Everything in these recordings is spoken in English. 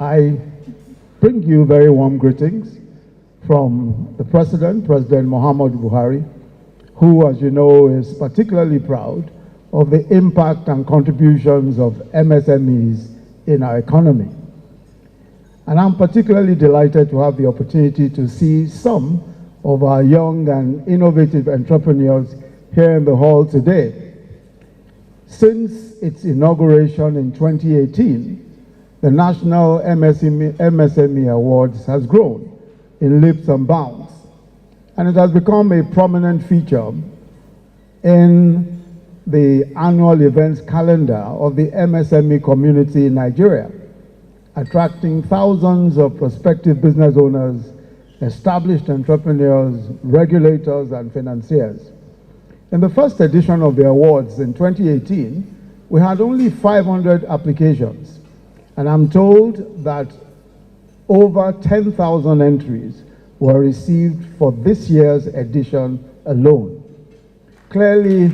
I bring you very warm greetings from the President Muhammadu Buhari, who, as you know, is particularly proud of the impact and contributions of MSMEs in our economy. And I'm particularly delighted to have the opportunity to see some of our young and innovative entrepreneurs here in the hall today. Since its inauguration in 2018, the National MSME Awards has grown in leaps and bounds, and it has become a prominent feature in the annual events calendar of the MSME community in Nigeria, attracting thousands of prospective business owners, established entrepreneurs, regulators, and financiers. In the first edition of the awards in 2018, we had only 500 applications. And I'm told that over 10,000 entries were received for this year's edition alone. Clearly,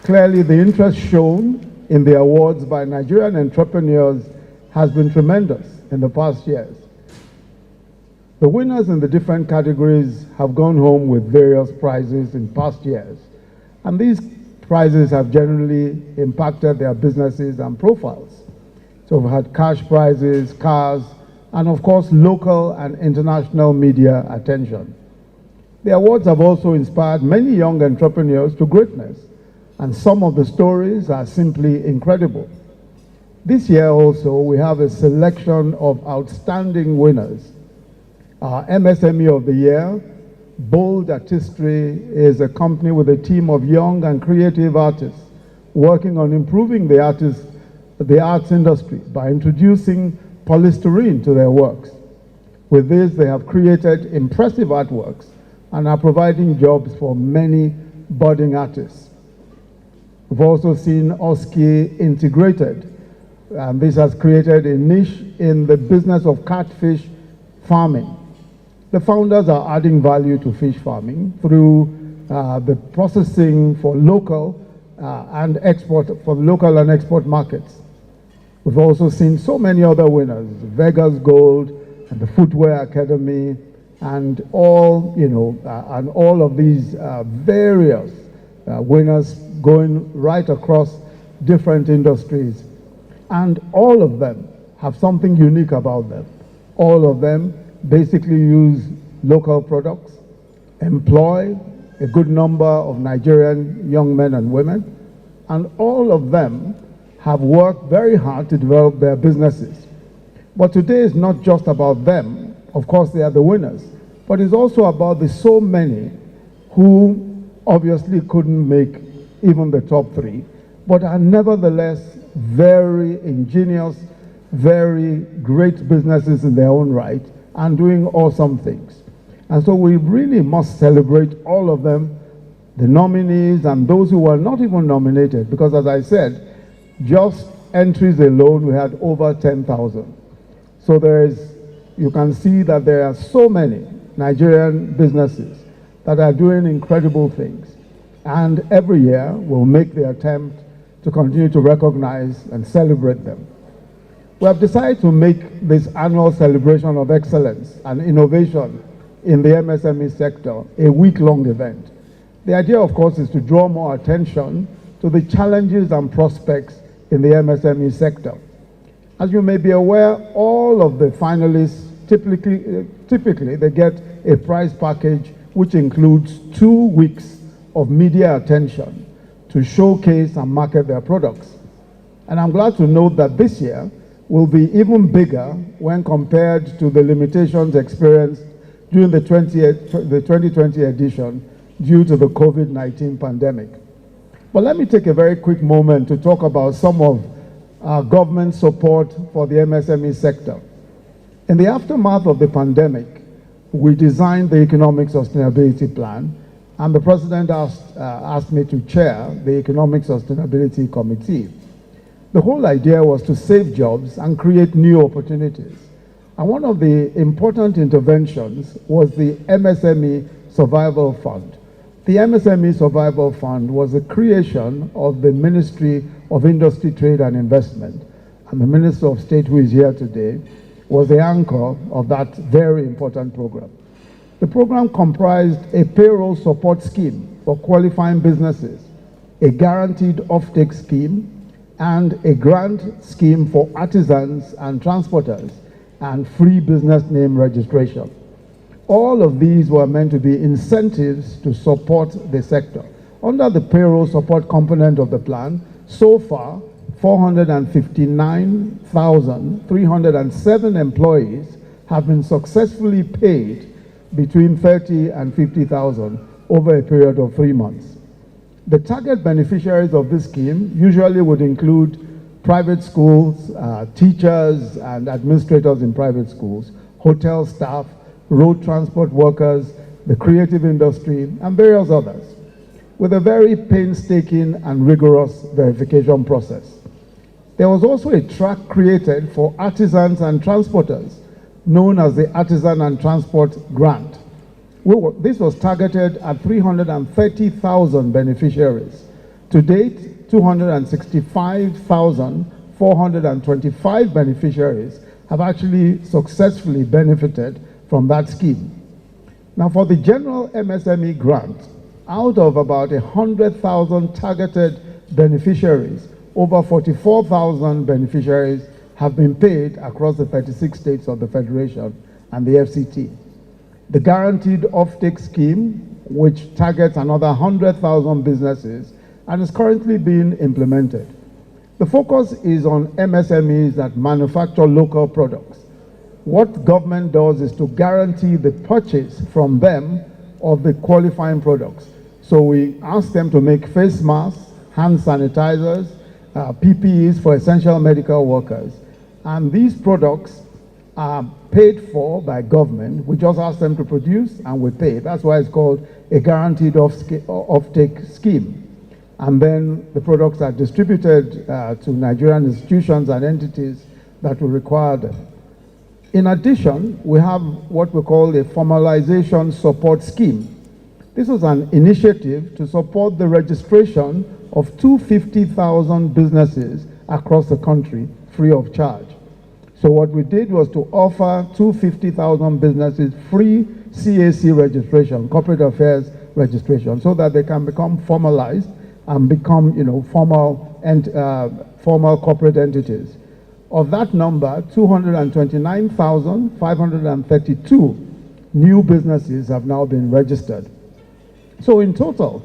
the interest shown in the awards by Nigerian entrepreneurs has been tremendous in the past years. The winners in the different categories have gone home with various prizes in past years, and these prizes have generally impacted their businesses and profiles. So we've had cash prizes, cars, and of course, local and international media attention. The awards have also inspired many young entrepreneurs to greatness, and some of the stories are simply incredible. This year also, we have a selection of outstanding winners. Our MSME of the Year, Bold Artistry, is a company with a team of young and creative artists working on improving the arts industry by introducing polystyrene to their works. With this, they have created impressive artworks and are providing jobs for many budding artists. We've also seen Oski Integrated, and this has created a niche in the business of catfish farming. The founders are adding value to fish farming through the processing for local and export markets. We've also seen so many other winners, Vegas Gold and the Footwear Academy, and all of these various winners going right across different industries. And all of them have something unique about them. All of them basically use local products, employ a good number of Nigerian young men and women, and all of them have worked very hard to develop their businesses. But today is not just about them. Of course, they are the winners, but it's also about the so many who obviously couldn't make even the top three, but are nevertheless very ingenious, very great businesses in their own right, and doing awesome things. And so we really must celebrate all of them, the nominees and those who were not even nominated, because as I said, just entries alone, we had over 10,000. So you can see that there are so many Nigerian businesses that are doing incredible things. And every year, we'll make the attempt to continue to recognize and celebrate them. We have decided to make this annual celebration of excellence and innovation in the MSME sector a week-long event. The idea, of course, is to draw more attention to the challenges and prospects in the MSME sector. As you may be aware, all of the finalists, typically they get a prize package which includes 2 weeks of media attention to showcase and market their products. And I'm glad to note that this year will be even bigger when compared to the limitations experienced during the 2020 edition due to the COVID-19 pandemic. But let me take a very quick moment to talk about some of our government support for the MSME sector. In the aftermath of the pandemic, we designed the Economic Sustainability Plan, and the President asked me to chair the Economic Sustainability Committee. The whole idea was to save jobs and create new opportunities. And one of the important interventions was the MSME Survival Fund. The MSME Survival Fund was a creation of the Ministry of Industry, Trade and Investment, and the Minister of State, who is here today, was the anchor of that very important program. The program comprised a payroll support scheme for qualifying businesses, a guaranteed offtake scheme, and a grant scheme for artisans and transporters, and free business name registration. All of these were meant to be incentives to support the sector. Under the payroll support component of the plan, so far, 459,307 employees have been successfully paid between 30 and 50,000 over a period of 3 months. The target beneficiaries of this scheme usually would include private schools, teachers and administrators in private schools, hotel staff, road transport workers, the creative industry, and various others, with a very painstaking and rigorous verification process. There was also a track created for artisans and transporters, known as the Artisan and Transport Grant. This was targeted at 330,000 beneficiaries. To date, 265,425 beneficiaries have actually successfully benefited from that scheme. Now, for the general MSME grant, out of about 100,000 targeted beneficiaries, over 44,000 beneficiaries have been paid across the 36 states of the Federation and the FCT. The guaranteed offtake scheme, which targets another 100,000 businesses and is currently being implemented. The focus is on MSMEs that manufacture local products. What government does is to guarantee the purchase from them of the qualifying products. So we ask them to make face masks, hand sanitizers, PPEs for essential medical workers. And these products are paid for by government. We just ask them to produce and we pay. That's why it's called a guaranteed offtake scheme. And then the products are distributed to Nigerian institutions and entities that will require them. In addition, we have what we call a formalization support scheme. This was an initiative to support the registration of 250,000 businesses across the country free of charge. So what we did was to offer 250,000 businesses free CAC registration, corporate affairs registration, so that they can become formalized and become, formal corporate entities. Of that number, 229,532 new businesses have now been registered. So in total,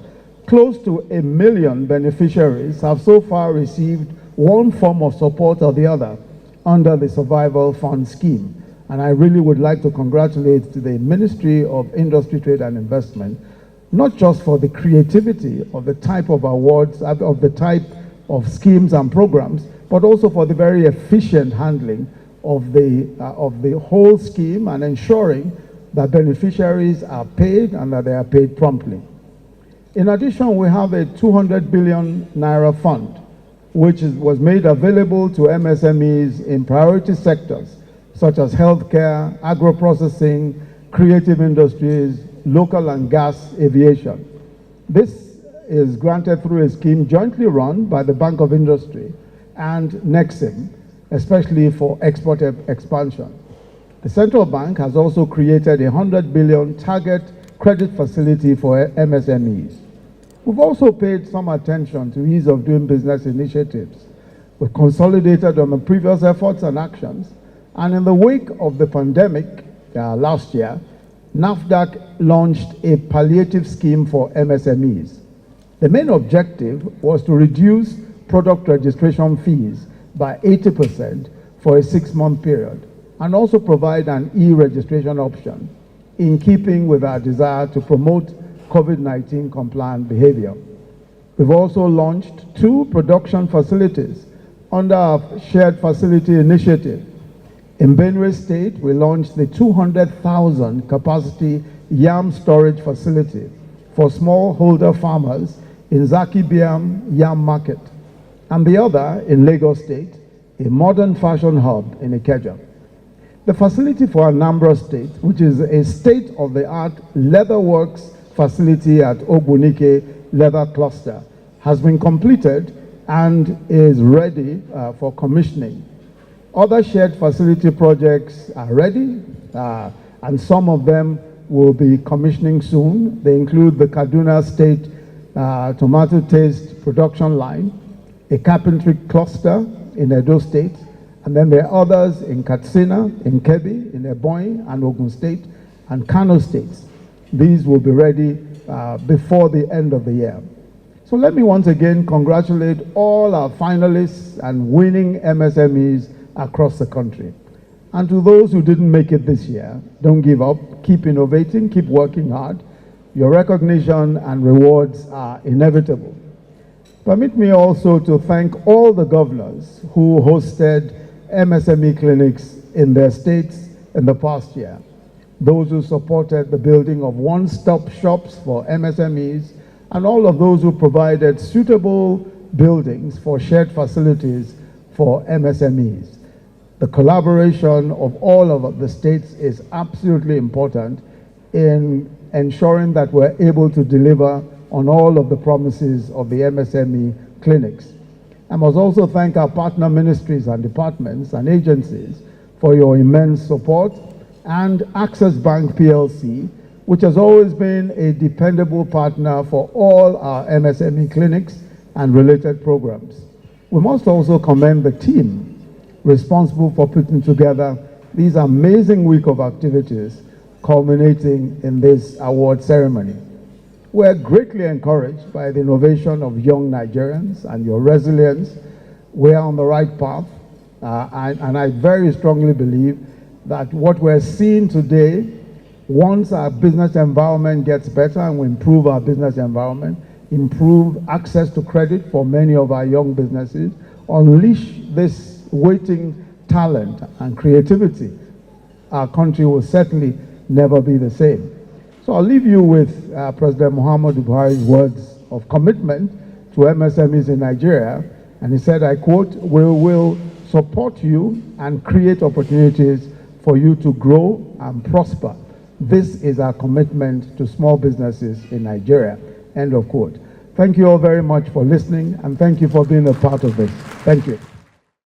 close to 1 million beneficiaries have so far received one form of support or the other under the Survival Fund scheme. And I really would like to congratulate the Ministry of Industry, Trade and Investment, not just for the creativity of the type of awards, of the type of schemes and programs, but also for the very efficient handling of the whole scheme and ensuring that beneficiaries are paid and that they are paid promptly. In addition, we have a 200 billion naira fund, which was made available to MSMEs in priority sectors, such as healthcare, agro-processing, creative industries, local and gas aviation. This is granted through a scheme jointly run by the Bank of Industry and NEXIM, especially for export expansion. The central bank has also created a 100 billion target credit facility for MSMEs. We've also paid some attention to ease of doing business initiatives. We've consolidated on the previous efforts and actions. And in the wake of the pandemic last year, NAFDAC launched a palliative scheme for MSMEs. The main objective was to reduce product registration fees by 80% for a 6-month period, and also provide an e-registration option in keeping with our desire to promote COVID-19 compliant behavior. We've also launched 2 production facilities under our shared facility initiative. In Benue State, we launched the 200,000 capacity yam storage facility for smallholder farmers in Zaki Biam Yam Market, and the other in Lagos State, a modern fashion hub in Ikeja. The facility for Anambra State, which is a state-of-the-art leatherworks facility at Ogbunike Leather Cluster, has been completed and is ready for commissioning Other shared facility projects are ready, and some of them will be commissioning soon. They include the Kaduna State tomato paste production line, a carpentry cluster in Edo State, and then there are others in Katsina, in Kebbi, in Ebonyi, and Ogun State, and Kano states. These will be ready before the end of the year. So let me once again congratulate all our finalists and winning MSMEs across the country. And to those who didn't make it this year, don't give up, keep innovating, keep working hard. Your recognition and rewards are inevitable. Permit me also to thank all the governors who hosted MSME clinics in their states in the past year. Those who supported the building of one-stop shops for MSMEs, and all of those who provided suitable buildings for shared facilities for MSMEs. The collaboration of all of the states is absolutely important in ensuring that we're able to deliver on all of the promises of the MSME clinics. I must also thank our partner ministries and departments and agencies for your immense support, and Access Bank PLC, which has always been a dependable partner for all our MSME clinics and related programs. We must also commend the team responsible for putting together these amazing week of activities culminating in this award ceremony. We're greatly encouraged by the innovation of young Nigerians and your resilience. We are on the right path, and I very strongly believe that what we're seeing today, once our business environment gets better and we improve our business environment, improve access to credit for many of our young businesses, unleash this waiting talent and creativity, our country will certainly never be the same. So I'll leave you with President Muhammadu Buhari's words of commitment to MSMEs in Nigeria. And he said, I quote, "We will support you and create opportunities for you to grow and prosper. This is our commitment to small businesses in Nigeria." End of quote. Thank you all very much for listening, and thank you for being a part of this. Thank you.